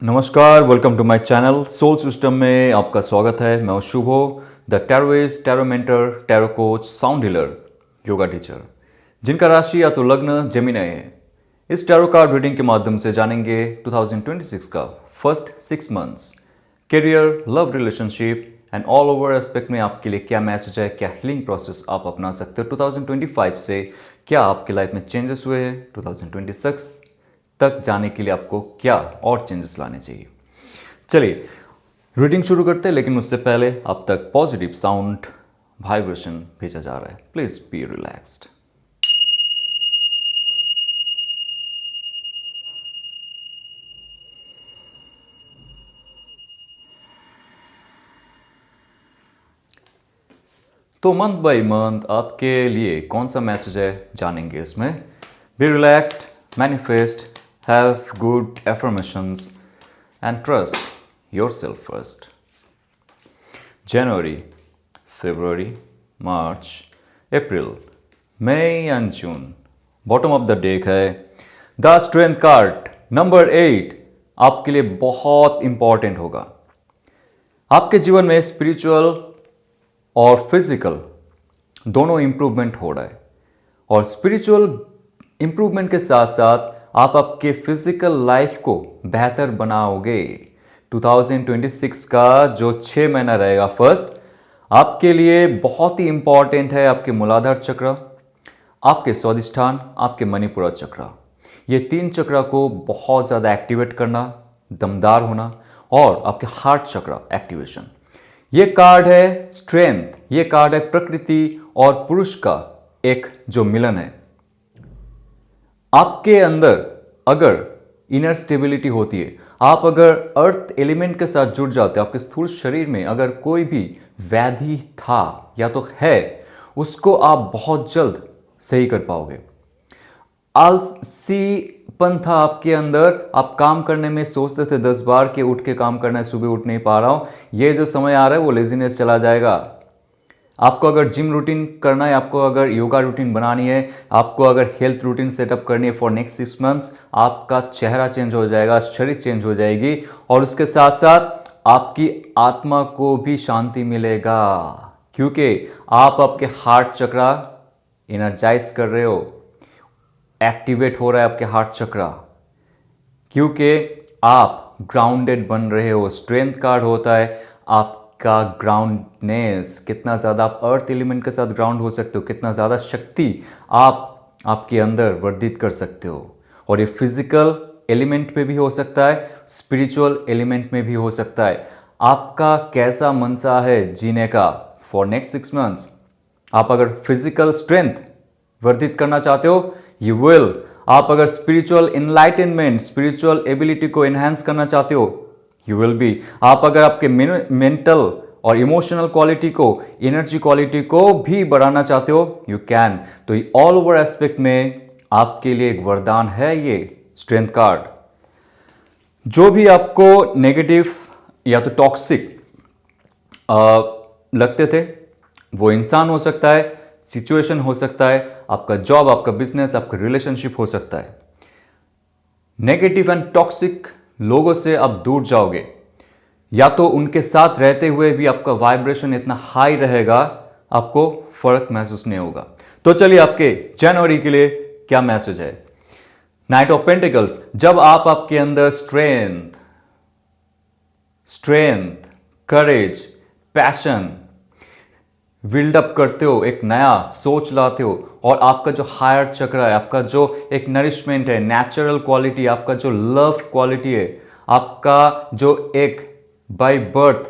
नमस्कार, welcome to my channel soul system में आपका स्वागत है। मैं हूं Shubho, the tarotist, tarot mentor, tarot coach, sound healer, yoga teacher, जिनका राशि या तो लग्न जेमिनी है। इस टैरो कार्ड रीडिंग के माध्यम से जानेंगे 2026 का first 6 months career, love, relationship and all over aspect में आपके लिए क्या मैसेज है, क्या हीलिंग प्रोसेस आप अपना सकते हो 2025 से, क्या आपकी लाइफ में चेंजेस हुए हैं 2026 तक जाने के लिए आपको क्या और चेंजेस लाने चाहिए। चलिए रीडिंग शुरू करते हैं, लेकिन उससे पहले अब तक पॉजिटिव साउंड वाइब्रेशन भेजा जा रहा है। Please be relaxed. तो मंथ बाय मंथ आपके लिए कौन सा मैसेज है जानेंगे इसमें। Be relaxed, manifest, have good affirmations and trust yourself first. January, February, March, April, May and June. Bottom of the deck है द स्ट्रेंथ कार्ड नंबर 8 आपके लिए बहुत इंपॉर्टेंट होगा। आपके जीवन में स्पिरिचुअल और फिजिकल दोनों इंप्रूवमेंट हो रहा है, और स्पिरिचुअल इंप्रूवमेंट के साथ साथ आप आपके फिजिकल लाइफ को बेहतर बनाओगे। 2026 का जो 6 महीना रहेगा फर्स्ट आपके लिए बहुत ही इंपॉर्टेंट है। आपके मूलाधार चक्र, आपके स्वादिष्ठान, आपके मणिपुरा चक्र, ये 3 चक्र को बहुत ज़्यादा एक्टिवेट करना, दमदार होना, और आपके हार्ट चक्र एक्टिवेशन। ये कार्ड है स्ट्रेंथ, ये कार्ड है प्रकृति और पुरुष का एक जो मिलन है। आपके अंदर अगर इनर स्टेबिलिटी होती है, आप अगर अर्थ एलिमेंट के साथ जुड़ जाते हो, आपके स्थूल शरीर में अगर कोई भी व्याधि था या तो है, उसको आप बहुत जल्द सही कर पाओगे। आलसीपन था आपके अंदर, आप काम करने में सोचते थे 10 बार कि उठ के काम करना है, सुबह उठ नहीं पा रहा हूं, ये जो समय आ रहा है वो लेजीनेस चला जाएगा। आपको अगर जिम रूटीन करना है, आपको अगर योगा रूटीन बनानी है, आपको अगर हेल्थ रूटीन सेटअप करनी है फॉर नेक्स्ट 6 मंथ्स, आपका चेहरा चेंज हो जाएगा, शरीर चेंज हो जाएगी, और उसके साथ साथ आपकी आत्मा को भी शांति मिलेगा, क्योंकि आप आपके हार्ट चक्र एनर्जाइज कर रहे हो, एक्टिवेट हो रहा है आपके हार्ट चक्र, क्योंकि आप ग्राउंडेड बन रहे हो। स्ट्रेंथ कार्ड होता है आपका ग्राउंडनेस, कितना ज़्यादा आप अर्थ एलिमेंट के साथ ग्राउंड हो सकते हो, कितना ज़्यादा शक्ति आप आपके अंदर वर्धित कर सकते हो। और ये फिजिकल एलिमेंट पे भी हो सकता है, स्पिरिचुअल एलिमेंट में भी हो सकता है। आपका कैसा मनसा है जीने का फॉर नेक्स्ट 6 मंथ्स। आप अगर फिजिकल स्ट्रेंथ वर्धित करना चाहते हो, यू विल। आप अगर स्पिरिचुअल इनलाइटनमेंट, स्पिरिचुअल एबिलिटी को एनहांस करना चाहते हो, यू विल बी। आप अगर आपके मेंटल और इमोशनल क्वालिटी को, एनर्जी क्वालिटी को भी बढ़ाना चाहते हो, यू कैन। तो ये ऑल ओवर एस्पेक्ट में आपके लिए एक वरदान है ये स्ट्रेंथ कार्ड। जो भी आपको नेगेटिव या तो टॉक्सिक लगते थे, वो इंसान हो सकता है, सिचुएशन हो सकता है, आपका जॉब, आपका बिजनेस, आपका रिलेशनशिप हो सकता है। नेगेटिव एंड टॉक्सिक लोगों से आप दूर जाओगे, या तो उनके साथ रहते हुए भी आपका वाइब्रेशन इतना हाई रहेगा, आपको फर्क महसूस नहीं होगा। तो चलिए आपके जनवरी के लिए क्या मैसेज है। नाइट ऑफ पेंटिकल्स, जब आप आपके अंदर स्ट्रेंथ, करेज, पैशन बिल्ड अप करते हो, एक नया सोच लाते हो, और आपका जो हायर चक्र है, आपका जो एक नरिशमेंट है, नेचुरल क्वालिटी, आपका जो लव क्वालिटी है, आपका जो एक बाय बर्थ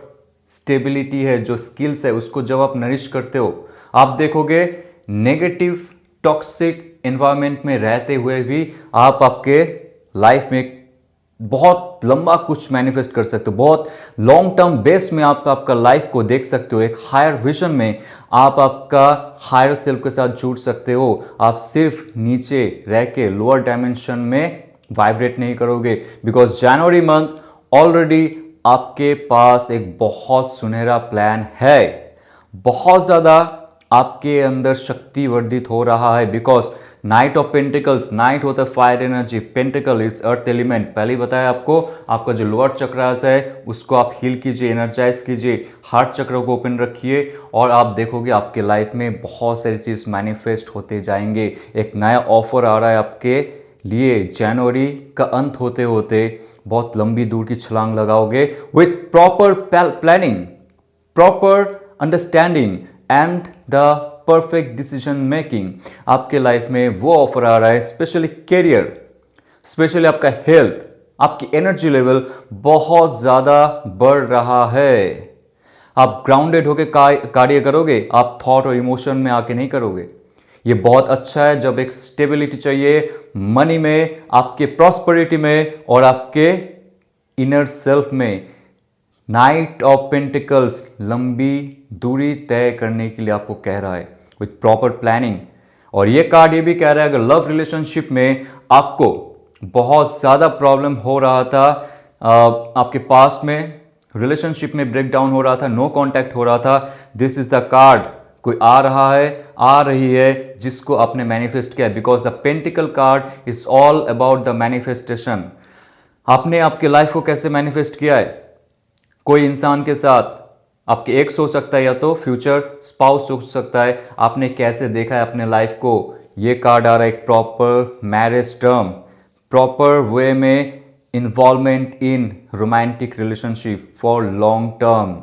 स्टेबिलिटी है, जो स्किल्स है, उसको जब आप नरिश करते हो, आप देखोगे नेगेटिव टॉक्सिक एनवायरनमेंट में रहते हुए भी आप आपके लाइफ में बहुत लंबा कुछ मैनिफेस्ट कर सकते हो। बहुत लॉन्ग टर्म बेस में आप आपका लाइफ को देख सकते हो। एक हायर विजन में आप आपका हायर सेल्फ के साथ जुड़ सकते हो। आप सिर्फ नीचे रह के लोअर डायमेंशन में वाइब्रेट नहीं करोगे, बिकॉज जनवरी मंथ ऑलरेडी आपके पास एक बहुत सुनहरा प्लान है। बहुत ज़्यादा आपके अंदर शक्ति वर्धित हो रहा है, because night of pentacles, night होता है fire energy, pentacle is earth element, पहले ही बताया आपको। आपका जो लोअर चक्रास है उसको आप हील कीजिए, एनर्जाइज कीजिए, हार्ट चक्र को ओपन रखिए और आप देखोगे आपके लाइफ में बहुत सारी चीज मैनिफेस्ट होते जाएंगे। एक नया ऑफर आ रहा है आपके लिए, जनवरी का अंत होते होते बहुत लंबी दूर की छलांग लगाओगे with proper planning, proper understanding and the perfect decision making. आपके लाइफ में वो ऑफर आ रहा है, स्पेशली कैरियर, स्पेशली आपका हेल्थ, आपकी एनर्जी लेवल बहुत ज्यादा बढ़ रहा है। आप ग्राउंडेड होकर कार्य करोगे, आप थॉट और इमोशन में आके नहीं करोगे। ये बहुत अच्छा है जब एक स्टेबिलिटी चाहिए मनी में, आपके प्रॉस्पेरिटी में और आपके इनर सेल्फ में। नाइट ऑफ पेंटिकल्स लंबी दूरी तय करने के लिए आपको कह रहा है विथ प्रॉपर प्लानिंग। और ये कार्ड ये भी कह रहा है अगर लव रिलेशनशिप में आपको बहुत ज़्यादा प्रॉब्लम हो रहा था, आपके पास्ट में रिलेशनशिप में ब्रेकडाउन हो रहा था, नो कांटेक्ट हो रहा था, दिस इज द कार्ड। कोई आ रहा है, आ रही है जिसको आपने मैनिफेस्ट किया है, because the pentacle card is all about the manifestation. आपने आपके लाइफ को कैसे मैनिफेस्ट किया है, कोई इंसान के साथ, आपके एक्स हो सकता है या तो फ्यूचर स्पाउस हो सकता है, आपने कैसे देखा है अपने लाइफ को। ये कार्ड आ रहा है एक proper marriage term, proper way में involvement in romantic relationship for long term.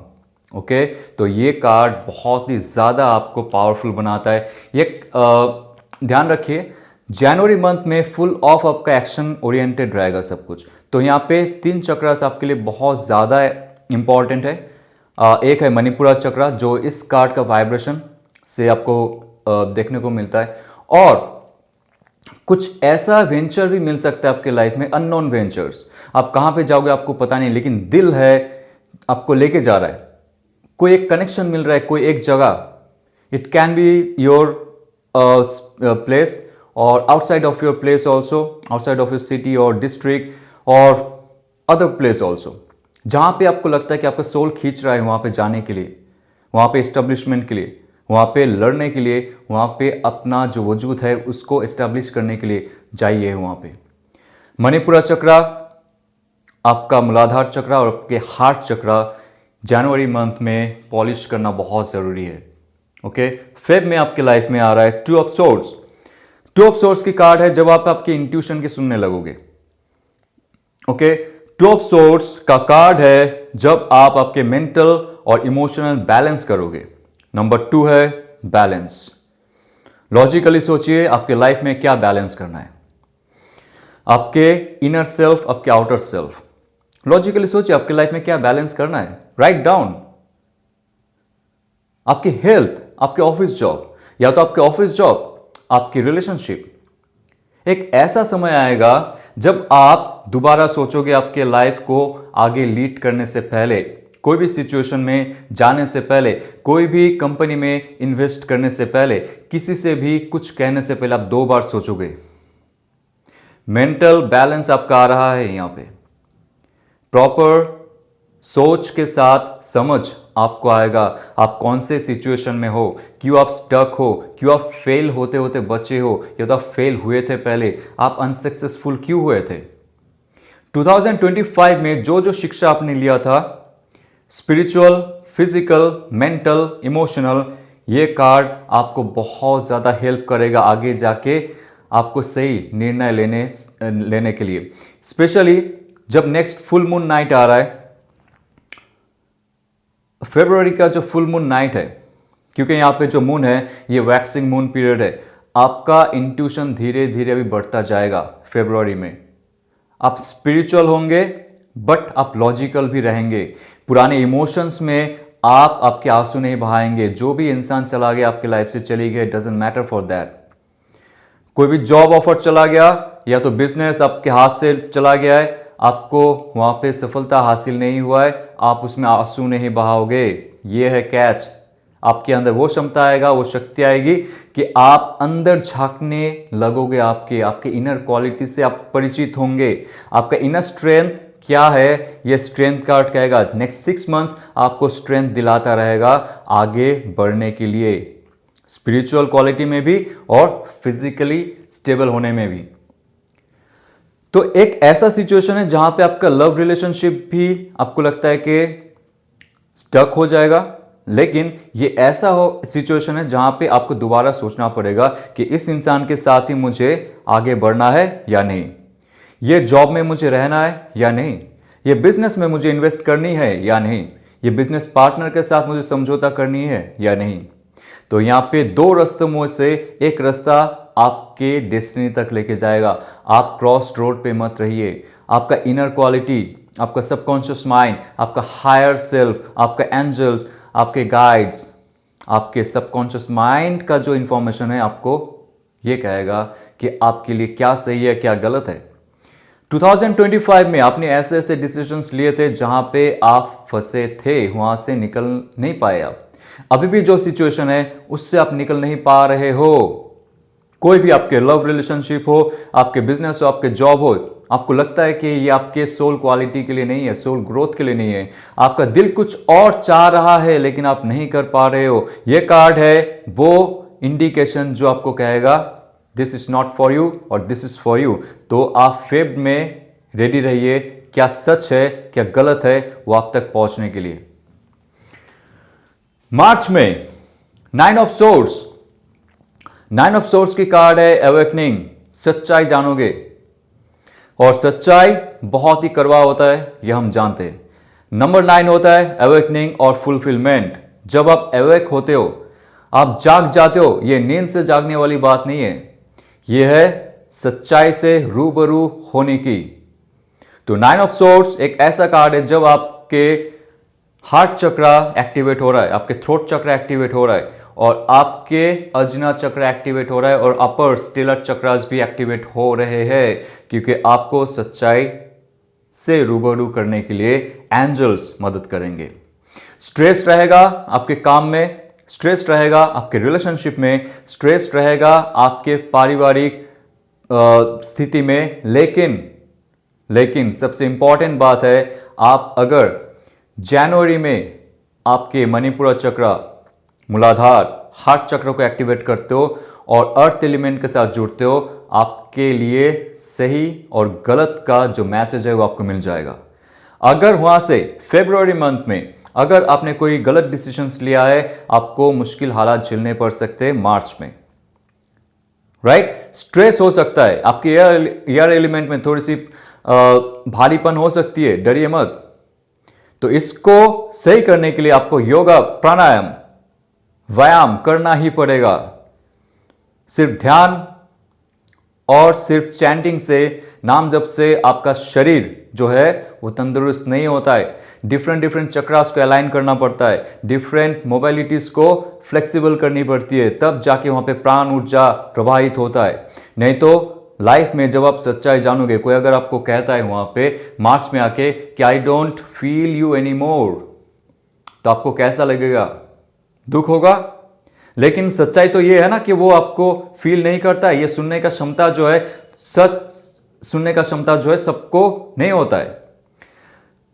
Okay, तो ये कार्ड बहुत ही ज़्यादा आपको पावरफुल बनाता है। ये ध्यान रखिए जनवरी मंथ में फुल ऑफ आपका एक्शन ओरिएंटेड रहेगा सब कुछ। तो यहाँ पे 3 चक्रास आपके लिए बहुत ज़्यादा इंपॉर्टेंट है। एक है मणिपुरा चक्रा जो इस कार्ड का वाइब्रेशन से आपको देखने को मिलता है, और कुछ ऐसा वेंचर भी मिल सकता है आपके लाइफ में, अननोन वेंचर्स। आप कहाँ पे जाओगे आपको पता नहीं, लेकिन दिल है आपको लेके जा रहा है, कोई एक कनेक्शन मिल रहा है, कोई एक जगह। It can be your place और outside of your place also, outside of your city और डिस्ट्रिक्ट और अदर प्लेस ऑल्सो, जहाँ पे आपको लगता है कि आपका सोल खींच रहा है वहाँ पे जाने के लिए, वहाँ पे इस्टेब्लिशमेंट के लिए, वहाँ पे लड़ने के लिए, वहाँ पे अपना जो वजूद है उसको इस्टेब्लिश करने के लिए जाइए वहाँ पे। मणिपुरा चक्रा, आपका मूलाधार चक्रा और आपके हार्ट चक्रा जनवरी मंथ में पॉलिश करना बहुत ज़रूरी है। ओके, फेब में आपके लाइफ में आ रहा है 2 ऑफ सोर्ड्स। 2 ऑफ सोर्ड्स की कार्ड है जब आप आपके इंट्यूशन की सुनने लगोगे। ओके, 2 ऑफ सोर्ड्स का कार्ड है जब आप आपके मेंटल और इमोशनल बैलेंस करोगे। नंबर 2 है बैलेंस। लॉजिकली सोचिए आपके लाइफ में क्या बैलेंस करना है, आपके इनर सेल्फ, आपके आउटर सेल्फ। लॉजिकली सोचिए आपके लाइफ में क्या बैलेंस करना है, राइट डाउन। आपकी हेल्थ, आपके ऑफिस जॉब, या तो आपके ऑफिस जॉब, आपकी रिलेशनशिप। एक ऐसा समय आएगा जब आप दोबारा सोचोगे आपके लाइफ को आगे लीड करने से पहले, कोई भी सिचुएशन में जाने से पहले, कोई भी कंपनी में इन्वेस्ट करने से पहले, किसी से भी कुछ कहने से पहले आप 2 बार सोचोगे। मेंटल बैलेंस आपका आ रहा है यहाँ पे, प्रॉपर सोच के साथ समझ आपको आएगा आप कौन से सिचुएशन में हो, क्यों आप स्टक हो, क्यों आप फेल होते होते बचे हो, या तो आप फेल हुए थे पहले, आप अनसक्सेसफुल क्यों हुए थे। 2025 में जो जो शिक्षा आपने लिया था, स्पिरिचुअल, फिजिकल, मेंटल, इमोशनल, ये कार्ड आपको बहुत ज़्यादा हेल्प करेगा आगे जाके आपको सही निर्णय लेने के लिए। स्पेशली जब नेक्स्ट फुल मून नाइट आ रहा है, फरवरी का जो फुल मून नाइट है, क्योंकि यहाँ पे जो मून है ये वैक्सिंग मून पीरियड है, आपका इंट्यूशन धीरे धीरे अभी बढ़ता जाएगा। फरवरी में आप स्पिरिचुअल होंगे बट आप लॉजिकल भी रहेंगे। पुराने इमोशंस में आप आपके आंसू नहीं बहाएंगे। जो भी इंसान चला गया आपकी लाइफ से चली गई, डजंट मैटर फॉर दैट। कोई भी जॉब ऑफर चला गया या तो बिजनेस आपके हाथ से चला गया है, आपको वहां पे सफलता हासिल नहीं हुआ है, आप उसमें आंसू नहीं बहाओगे। ये है कैच। आपके अंदर वो क्षमता आएगा, वो शक्ति आएगी कि आप अंदर झांकने लगोगे, आपके इनर क्वालिटी से आप परिचित होंगे। आपका इनर स्ट्रेंथ क्या है, ये स्ट्रेंथ कार्ड कहेगा। नेक्स्ट 6 मंथ्स आपको स्ट्रेंथ दिलाता रहेगा आगे बढ़ने के लिए। स्पिरिचुअल क्वालिटी में भी और फिजिकली स्टेबल होने में भी। तो एक ऐसा सिचुएशन है जहां पे आपका लव रिलेशनशिप भी आपको लगता है कि स्टक हो जाएगा, लेकिन ये ऐसा हो सिचुएशन है जहां पे आपको दोबारा सोचना पड़ेगा कि इस इंसान के साथ ही मुझे आगे बढ़ना है या नहीं, ये जॉब में मुझे रहना है या नहीं, ये बिजनेस में मुझे इन्वेस्ट करनी है या नहीं, ये बिजनेस पार्टनर के साथ मुझे समझौता करनी है या नहीं। तो यहां पे दो रास्तों में से एक रास्ता आपके डेस्टिनी तक लेके जाएगा। आप क्रॉस रोड पे मत रहिए। आपका इनर क्वालिटी, आपका सबकॉन्शियस माइंड, आपका हायर सेल्फ, आपका एंजल्स, आपके गाइड्स, आपके सबकॉन्शियस माइंड का जो इंफॉर्मेशन है आपको ये कहेगा कि आपके लिए क्या सही है, क्या गलत है। 2025 में आपने ऐसे ऐसे डिसीजंस लिए थे जहां पे आप फंसे थे, वहां से निकल नहीं पाए। आप अभी भी जो सिचुएशन है उससे आप निकल नहीं पा रहे हो। कोई भी आपके लव रिलेशनशिप हो, आपके बिजनेस हो, आपके जॉब हो, आपको लगता है कि ये आपके सोल क्वालिटी के लिए नहीं है, सोल ग्रोथ के लिए नहीं है, आपका दिल कुछ और चाह रहा है लेकिन आप नहीं कर पा रहे हो। ये कार्ड है वो इंडिकेशन जो आपको कहेगा this is not for you और दिस इज फॉर यू। तो आप फेब में रेडी रहिए, क्या सच है क्या गलत है वो आप तक पहुंचने के लिए। मार्च में 9 ऑफ सोर्ड्स, 9 ऑफ सोर्ड्स की कार्ड है अवेकनिंग, सच्चाई जानोगे। और सच्चाई बहुत ही कड़वा होता है, यह हम जानते हैं। नंबर 9 होता है अवेकनिंग और फुलफिलमेंट। जब आप अवेक होते हो, आप जाग जाते हो, यह नींद से जागने वाली बात नहीं है, यह है सच्चाई से रूबरू होने की। तो 9 ऑफ सोर्ड्स एक ऐसा कार्ड है जब आपके हार्ट चक्र एक्टिवेट हो रहा है, आपके थ्रोट चक्र एक्टिवेट हो रहा है और आपके अजना चक्र एक्टिवेट हो रहा है और अपर स्टेलर चक्रास भी एक्टिवेट हो रहे हैं, क्योंकि आपको सच्चाई से रूबरू करने के लिए एंजल्स मदद करेंगे। स्ट्रेस रहेगा आपके काम में, स्ट्रेस रहेगा आपके रिलेशनशिप में, स्ट्रेस रहेगा आपके पारिवारिक स्थिति में, लेकिन सबसे इंपॉर्टेंट बात है, आप अगर जनवरी में आपके मणिपुरा चक्र, मूलाधार, हार्ट चक्र को एक्टिवेट करते हो और अर्थ एलिमेंट के साथ जुड़ते हो, आपके लिए सही और गलत का जो मैसेज है वो आपको मिल जाएगा। अगर वहां से फरवरी मंथ में अगर आपने कोई गलत डिसीजंस लिया है, आपको मुश्किल हालात झेलने पड़ सकते हैं मार्च में, राइट। स्ट्रेस हो सकता है, आपके एयर एलिमेंट में थोड़ी सी भारीपन हो सकती है, डरिए मत। तो इसको सही करने के लिए आपको योगा, प्राणायाम, व्यायाम करना ही पड़ेगा। सिर्फ ध्यान और सिर्फ चैंटिंग से, नाम जप से आपका शरीर जो है वो तंदुरुस्त नहीं होता है। डिफरेंट चक्रास को अलाइन करना पड़ता है, डिफरेंट मोबाइलिटीज को फ्लेक्सिबल करनी पड़ती है, तब जाके वहां पे प्राण ऊर्जा प्रवाहित होता है। नहीं तो लाइफ में जब आप सच्चाई जानोगे, कोई अगर आपको कहता है वहां पे मार्च में आके कि I don't feel you any more, तो आपको कैसा लगेगा? दुख होगा। लेकिन सच्चाई तो ये है ना कि वो आपको फील नहीं करता है। ये सुनने का क्षमता जो है, सच सुनने का क्षमता जो है सबको नहीं होता है।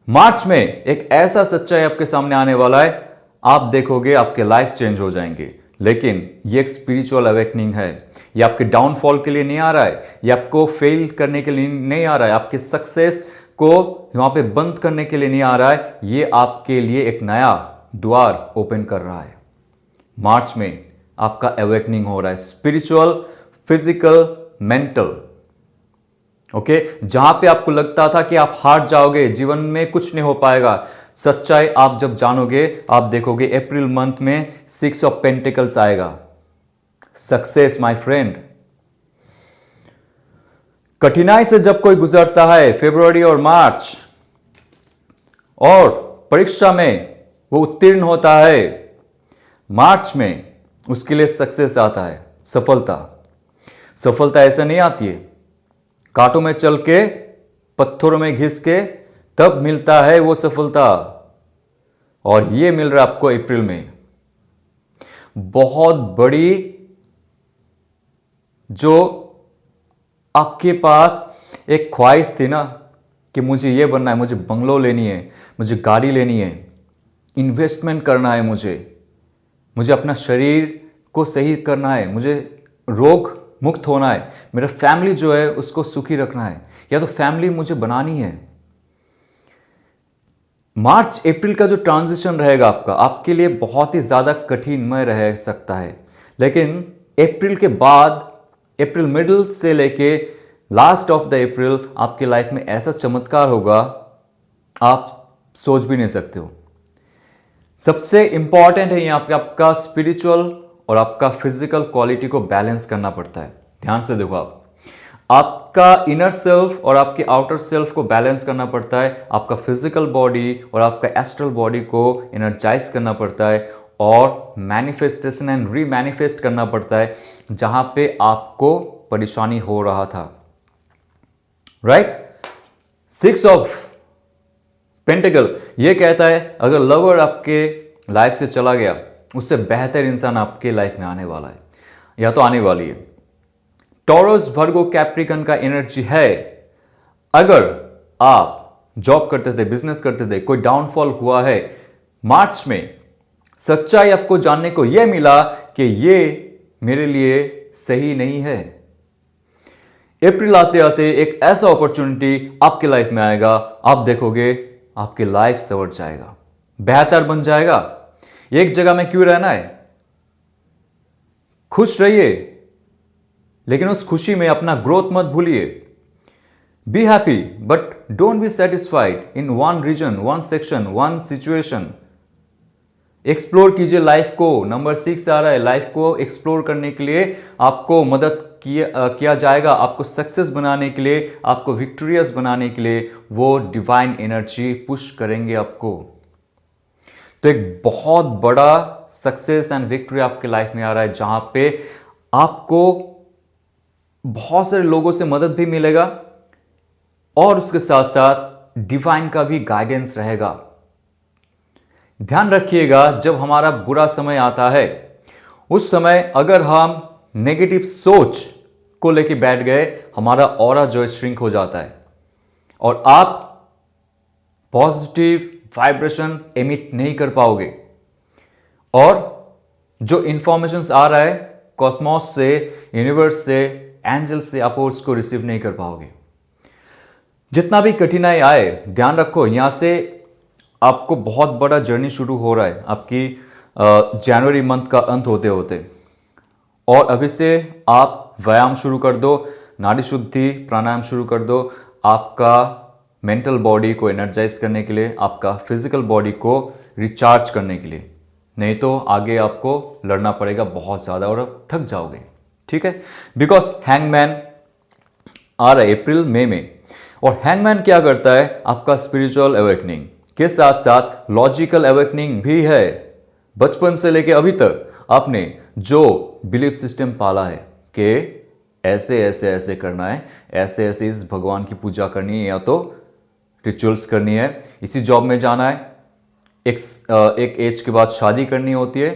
मार्च में एक ऐसा सच्चाई आपके सामने आने वाला है, आप देखोगे आपके लाइफ चेंज हो जाएंगे। लेकिन ये एक स्पिरिचुअल अवेकनिंग है, ये आपके डाउनफॉल के लिए नहीं आ रहा है, ये आपको फेल करने के लिए नहीं आ रहा है, आपके सक्सेस को वहां पे बंद करने के लिए नहीं आ रहा है, ये आपके लिए एक नया द्वार ओपन कर रहा है। मार्च में आपका अवेकनिंग हो रहा है, स्पिरिचुअल, फिजिकल, मेंटल। ओके, जहां पे आपको लगता था कि आप हार जाओगे, जीवन में कुछ नहीं हो पाएगा, सच्चाई आप जब जानोगे, आप देखोगे अप्रैल मंथ में 6 ऑफ पेंटिकल्स आएगा। Success my friend. कठिनाई से जब कोई गुजरता है फरवरी और मार्च, और परीक्षा में वो उत्तीर्ण होता है, मार्च में उसके लिए सक्सेस आता है, सफलता। सफलता ऐसे नहीं आती है कांटों में चल के, पत्थरों में घिस के, तब मिलता है वो सफलता। और ये मिल रहा है आपको अप्रैल में। बहुत बड़ी जो आपके पास एक ख्वाहिश थी ना कि मुझे ये बनना है, मुझे बंगलो लेनी है, मुझे गाड़ी लेनी है, इन्वेस्टमेंट करना है, मुझे अपना शरीर को सही करना है, मुझे रोग मुक्त होना है, मेरा फैमिली जो है उसको सुखी रखना है, या तो फैमिली मुझे बनानी है। मार्च अप्रैल का जो ट्रांजिशन रहेगा आपका, आपके लिए बहुत ही ज़्यादा कठिनमय रह सकता है, लेकिन अप्रैल के बाद, अप्रैल मिडिल से लेके लास्ट ऑफ द अप्रैल आपके लाइफ में ऐसा चमत्कार होगा आप सोच भी नहीं सकते हो। सबसे इंपॉर्टेंट है यहाँ पे आपका स्पिरिचुअल और आपका फिजिकल क्वालिटी को बैलेंस करना पड़ता है। ध्यान से देखो, आपका इनर सेल्फ और आपके आउटर सेल्फ को बैलेंस करना पड़ता है, आपका फिजिकल बॉडी और आपका एस्ट्रल बॉडी को एनर्जाइज करना पड़ता है, और मैनिफेस्टेशन एंड रीमैनिफेस्ट करना पड़ता है जहां पे आपको परेशानी हो रहा था। राइट? 6 ऑफ पेंटिकल ये कहता है अगर लवर आपके लाइफ से चला गया, उससे बेहतर इंसान आपके लाइफ में आने वाला है या तो आने वाली है। टॉरस, वर्गो, कैप्रिकन का एनर्जी है। अगर आप जॉब करते थे, बिजनेस करते थे, कोई डाउनफॉल हुआ है, मार्च में सच्चाई आपको जानने को यह मिला कि ये मेरे लिए सही नहीं है। अप्रैल आते आते एक ऐसा अपॉर्चुनिटी आपके लाइफ में आएगा, आप देखोगे आपकी लाइफ संवर जाएगा, बेहतर बन जाएगा। एक जगह में क्यों रहना है? खुश रहिए, लेकिन उस खुशी में अपना ग्रोथ मत भूलिए। Be happy but don't be satisfied in one region, one section, one situation. Explore कीजिए लाइफ को। नंबर 6 आ रहा है, लाइफ को एक्सप्लोर करने के लिए आपको मदद किया जाएगा, आपको सक्सेस बनाने के लिए, आपको विक्टोरियस बनाने के लिए वो डिवाइन एनर्जी पुश करेंगे आपको। तो एक बहुत बड़ा सक्सेस एंड विक्ट्री आपके लाइफ में आ रहा है, जहां पे आपको बहुत सारे लोगों से मदद भी मिलेगा और उसके साथ साथ डिवाइन का भी गाइडेंस रहेगा। ध्यान रखिएगा, जब हमारा बुरा समय आता है, उस समय अगर हम नेगेटिव सोच को लेके बैठ गए, हमारा ऑरा जो है श्रिंक हो जाता है और आप पॉजिटिव वाइब्रेशन एमिट नहीं कर पाओगे, और जो इंफॉर्मेशंस आ रहा है कॉस्मोस से, यूनिवर्स से, एंजल से, आप उसको रिसीव नहीं कर पाओगे। जितना भी कठिनाई आए, ध्यान रखो यहां से आपको बहुत बड़ा जर्नी शुरू हो रहा है आपकी जनवरी मंथ का अंत होते होते, और अभी से आप व्यायाम शुरू कर दो, नाड़ी शुद्धि प्राणायाम शुरू कर दो, आपका मेंटल बॉडी को एनर्जाइज करने के लिए, आपका फिजिकल बॉडी को रिचार्ज करने के लिए। नहीं तो आगे आपको लड़ना पड़ेगा बहुत ज़्यादा और आप थक जाओगे। ठीक है? बिकॉज हैंगमैन आ रहा है अप्रैल मई में, और हैंगमैन क्या करता है? आपका स्पिरिचुअल अवेकनिंग के साथ साथ लॉजिकल अवेकनिंग भी है। बचपन से लेके अभी तक आपने जो बिलीफ सिस्टम पाला है कि ऐसे ऐसे ऐसे करना है, ऐसे ऐसे इस भगवान की पूजा करनी है, या तो रिचुअल्स करनी है, इसी जॉब में जाना है, एक एज के बाद शादी करनी होती है,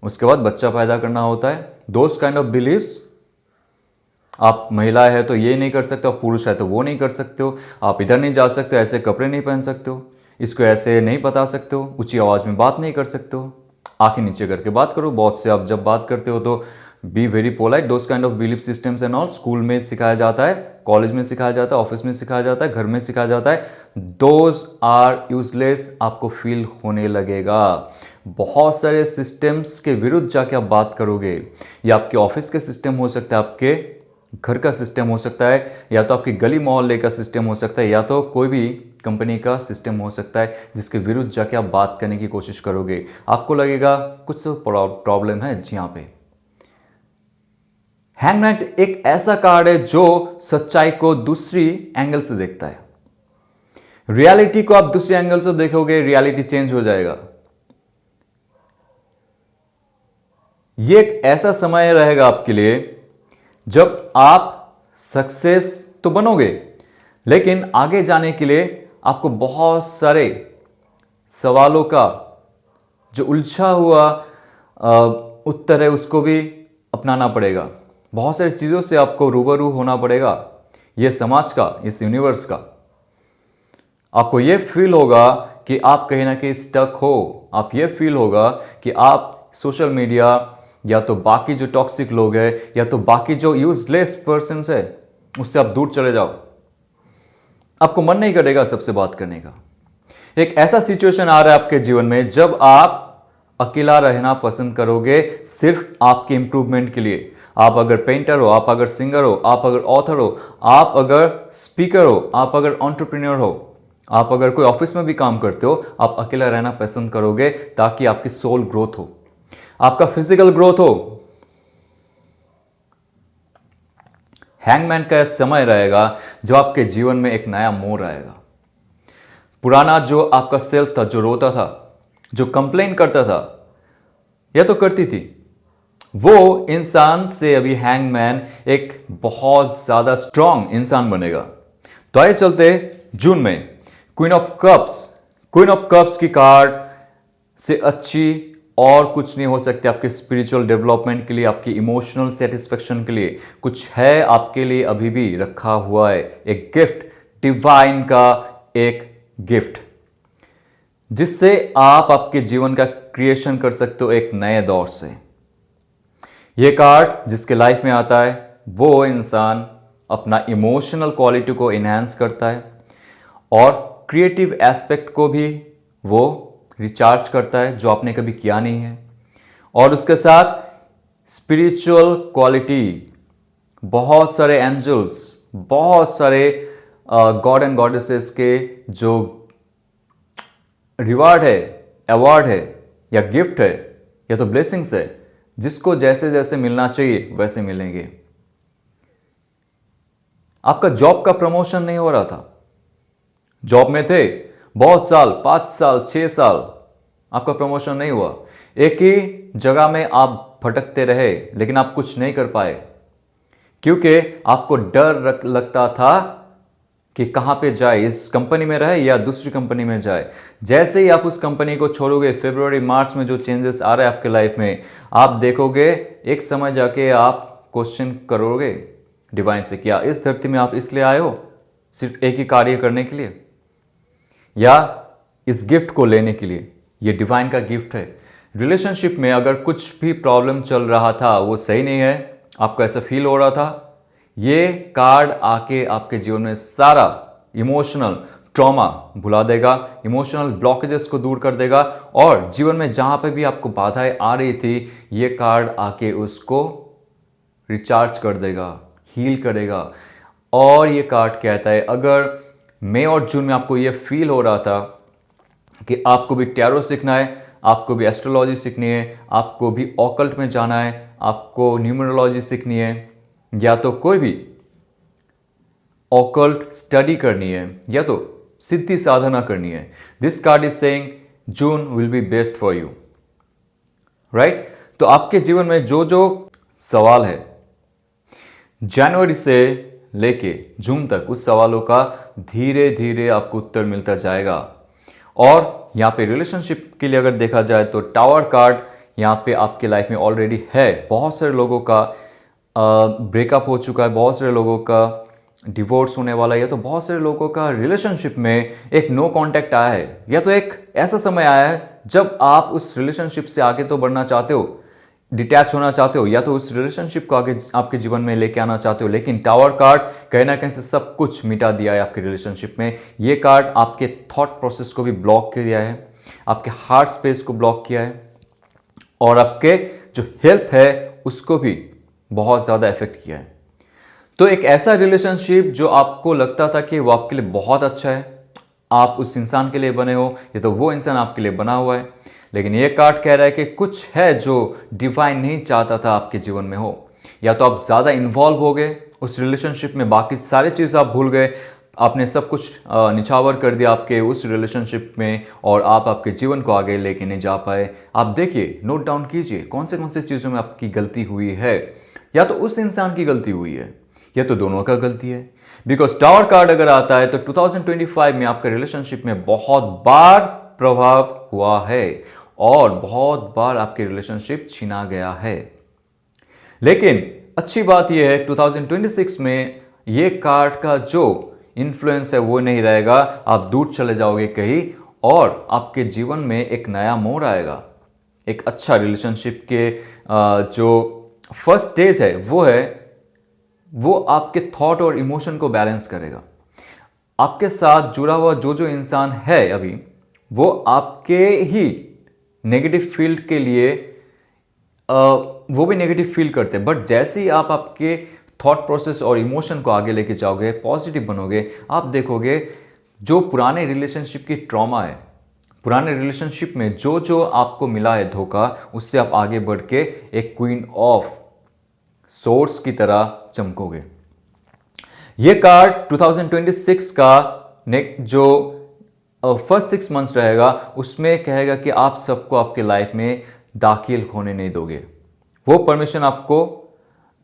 उसके बाद बच्चा पैदा करना होता है। Those kind of believes. आप महिला है तो ये नहीं कर सकते, आप पुरुष है तो वो नहीं कर सकते हो, आप इधर नहीं जा सकते, ऐसे कपड़े नहीं पहन सकते हो, इसको ऐसे नहीं बता सकते हो, ऊंची आवाज़ में बात नहीं कर सकते हो, आंखें नीचे करके बात करो। बहुत से आप जब बात करते हो तो be very polite. Those kind of belief systems and all school में सिखाया जाता है, कॉलेज में सिखाया जाता है, ऑफिस में सिखाया जाता है, घर में सिखाया जाता है। Those are useless. आपको फील होने लगेगा। बहुत सारे सिस्टम्स के विरुद्ध जाके आप बात करोगे। ये आपके ऑफिस के सिस्टम हो सकता है, आपके घर का सिस्टम हो सकता है, या तो आपकी गली मोहल्ले का सिस्टम हो सकता है, या तो कोई भी कंपनी का सिस्टम हो सकता है, जिसके विरुद्ध जाके आप बात करने की कोशिश करोगे। आपको लगेगा कुछ तो प्रॉब्लम है जी। यहाँ पे हैंगमैन एक ऐसा कार्ड है जो सच्चाई को दूसरी एंगल से देखता है। रियलिटी को आप दूसरे एंगल से देखोगे, रियलिटी चेंज हो जाएगा। ये एक ऐसा समय रहेगा आपके लिए जब आप सक्सेस तो बनोगे, लेकिन आगे जाने के लिए आपको बहुत सारे सवालों का जो उलझा हुआ उत्तर है उसको भी अपनाना पड़ेगा। बहुत सारी चीज़ों से आपको रूबरू होना पड़ेगा। ये समाज का, इस यूनिवर्स का। आपको ये फील होगा कि आप कहीं ना कहीं स्टक हो। आप ये फील होगा कि आप सोशल मीडिया या तो बाकी जो टॉक्सिक लोग हैं, या तो बाकी जो यूजलेस पर्सन है, उससे आप दूर चले जाओ। आपको मन नहीं करेगा सबसे बात करने का। एक ऐसा सिचुएशन आ रहा है आपके जीवन में जब आप अकेला रहना पसंद करोगे सिर्फ आपके इंप्रूवमेंट के लिए। आप अगर पेंटर हो, आप अगर सिंगर हो, आप अगर ऑथर हो, आप अगर स्पीकर हो, आप अगर एंटरप्रेन्योर हो, आप अगर कोई ऑफिस में भी काम करते हो, आप अकेला रहना पसंद करोगे ताकि आपकी सोल ग्रोथ हो, आपका फिजिकल ग्रोथ हो। हैंगमैन का समय रहेगा जब आपके जीवन में एक नया मोड़ आएगा। पुराना जो आपका सेल्फ था, जो रोता था, जो कंप्लेन करता था या तो करती थी, वो इंसान से अभी हैंगमैन एक बहुत ज्यादा स्ट्रांग इंसान बनेगा। तो आइए चलते जून में क्वीन ऑफ कप्स की कार्ड से अच्छी और कुछ नहीं हो सकती आपके स्पिरिचुअल डेवलपमेंट के लिए, आपकी इमोशनल सेटिस्फेक्शन के लिए। कुछ है आपके लिए अभी भी रखा हुआ है, एक गिफ्ट, डिवाइन का एक गिफ्ट, जिससे आप आपके जीवन का क्रिएशन कर सकते हो एक नए दौर से। यह कार्ड जिसके लाइफ में आता है वो इंसान अपना इमोशनल क्वालिटी को इन्हांस करता है और क्रिएटिव एस्पेक्ट को भी वो रिचार्ज करता है जो आपने कभी किया नहीं है। और उसके साथ स्पिरिचुअल क्वालिटी, बहुत सारे एंजल्स, बहुत सारे गॉड एंड गॉडेसेस के जो रिवार्ड है, अवार्ड है या गिफ्ट है या तो ब्लेसिंग्स है, जिसको जैसे जैसे मिलना चाहिए वैसे मिलेंगे। आपका जॉब का प्रमोशन नहीं हो रहा था, जॉब में थे बहुत साल, 5 साल 6 साल, आपका प्रमोशन नहीं हुआ, एक ही जगह में आप भटकते रहे लेकिन आप कुछ नहीं कर पाए क्योंकि आपको डर लगता था कि कहां पे जाए, इस कंपनी में रहे या दूसरी कंपनी में जाए। जैसे ही आप उस कंपनी को छोड़ोगे, फरवरी मार्च में जो चेंजेस आ रहे हैं आपके लाइफ में, आप देखोगे एक समय जाके आप क्वेश्चन करोगे डिवाइन से, क्या इस धरती में आप इसलिए आए हो सिर्फ एक ही कार्य करने के लिए या इस गिफ्ट को लेने के लिए? ये डिवाइन का गिफ्ट है। रिलेशनशिप में अगर कुछ भी प्रॉब्लम चल रहा था, वो सही नहीं है, आपको ऐसा फील हो रहा था, ये कार्ड आके आपके जीवन में सारा इमोशनल ट्रॉमा भुला देगा, इमोशनल ब्लॉकेजेस को दूर कर देगा और जीवन में जहां पे भी आपको बाधाएं आ रही थी, ये कार्ड आके उसको रिचार्ज कर देगा, हील करेगा। और ये कार्ड कहता है अगर मई और जून में आपको ये फील हो रहा था कि आपको भी टैरो सीखना है, आपको भी एस्ट्रोलॉजी सीखनी है, आपको भी ऑकल्ट में जाना है, आपको न्यूमरोलॉजी सीखनी है, या तो कोई भी ऑकल्ट स्टडी करनी है, या तो सिद्धि साधना करनी है, this card is saying June will be best for you, right? तो आपके जीवन में जो जो सवाल है जनवरी से लेके जून तक, उस सवालों का धीरे धीरे आपको उत्तर मिलता जाएगा। और यहाँ पे रिलेशनशिप के लिए अगर देखा जाए तो टावर कार्ड यहाँ पे आपके लाइफ में ऑलरेडी है। बहुत सारे लोगों का ब्रेकअप हो चुका है, बहुत सारे लोगों का डिवोर्स होने वाला है, या तो बहुत सारे लोगों का रिलेशनशिप में एक नो कांटेक्ट आया है, या तो एक ऐसा समय आया है जब आप उस रिलेशनशिप से आगे तो बढ़ना चाहते हो, डिटैच होना चाहते हो, या तो उस रिलेशनशिप को आगे आपके जीवन में लेके आना चाहते हो, लेकिन टावर कार्ड कहीं ना कहीं से सब कुछ मिटा दिया है आपके रिलेशनशिप में। ये कार्ड आपके थॉट प्रोसेस को भी ब्लॉक किया है, आपके हार्ट स्पेस को ब्लॉक किया है और आपके जो हेल्थ है उसको भी बहुत ज़्यादा इफेक्ट किया है। तो एक ऐसा रिलेशनशिप जो आपको लगता था कि वो आपके लिए बहुत अच्छा है, आप उस इंसान के लिए बने हो, या तो वो इंसान आपके लिए बना हुआ है, लेकिन ये कार्ड कह रहा है कि कुछ है जो डिवाइन नहीं चाहता था आपके जीवन में हो। या तो आप ज़्यादा इन्वॉल्व हो गए उस रिलेशनशिप में, बाकी सारी चीज़ आप भूल गए, आपने सब कुछ निछावर कर दिया आपके उस रिलेशनशिप में और आप आपके जीवन को आगे लेके नहीं जा पाए। आप देखिए, नोट डाउन कीजिए कौन से चीज़ों में आपकी गलती हुई है। या तो उस इंसान की गलती हुई है या तो दोनों का गलती है। बिकॉज टावर कार्ड अगर आता है तो 2025 में आपके रिलेशनशिप में बहुत बार प्रभाव हुआ है और बहुत बार आपके रिलेशनशिप छीना गया है। लेकिन अच्छी बात यह है 2026 में ये कार्ड का जो इन्फ्लुएंस है वो नहीं रहेगा, आप दूर चले जाओगे कहीं और आपके जीवन में एक नया मोड़ आएगा। एक अच्छा रिलेशनशिप के जो फर्स्ट स्टेज है वो आपके थॉट और इमोशन को बैलेंस करेगा। आपके साथ जुड़ा हुआ जो इंसान है अभी, वो आपके ही नेगेटिव फील्ड के लिए वो भी नेगेटिव फील करते हैं, बट जैसे ही आप आपके थॉट प्रोसेस और इमोशन को आगे लेके जाओगे, पॉजिटिव बनोगे, आप देखोगे जो पुराने रिलेशनशिप की ट्रॉमा है, पुराने रिलेशनशिप में जो आपको मिला है धोखा, उससे आप आगे बढ़ के एक क्वीन ऑफ सोर्स की तरह चमकोगे। ये कार्ड 2026 का जो फर्स्ट 6 मंथ्स रहेगा, उसमें कहेगा कि आप सबको आपके लाइफ में दाखिल होने नहीं दोगे। वो परमिशन आपको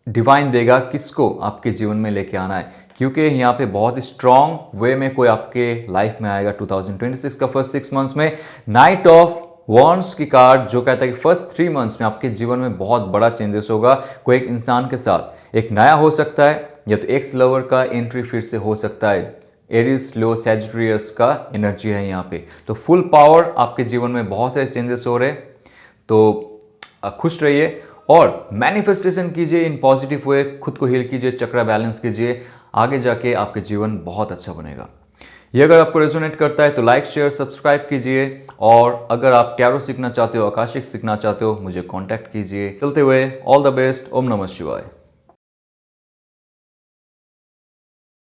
डिवाइन देगा किसको आपके जीवन में लेके आना है, क्योंकि यहाँ पे बहुत ही स्ट्रांग वे में कोई आपके लाइफ में आएगा 2026 का फर्स्ट 6 मंथ्स में। नाइट ऑफ वॉन्ड्स की कार्ड जो कहता है कि फर्स्ट 3 मंथ्स में आपके जीवन में बहुत बड़ा चेंजेस होगा। कोई एक इंसान के साथ एक नया हो सकता है, या तो एक्स लवर का एंट्री फिर से हो सकता है। एरीज लो सैजिटेरियस का एनर्जी है यहाँ पे, तो फुल पावर आपके जीवन में बहुत सारे चेंजेस हो रहे। तो खुश रहिए और मैनिफेस्टेशन कीजिए इन पॉजिटिव वे, खुद को हील कीजिए, चक्रा बैलेंस कीजिए, आगे जाके आपके जीवन बहुत अच्छा बनेगा। ये अगर आपको रेजोनेट करता है तो लाइक शेयर सब्सक्राइब कीजिए, और अगर आप टैरो सीखना चाहते हो, आकाशिक सीखना चाहते हो, मुझे कांटेक्ट कीजिए। चलते हुए ऑल द बेस्ट। ओम नमः शिवाय।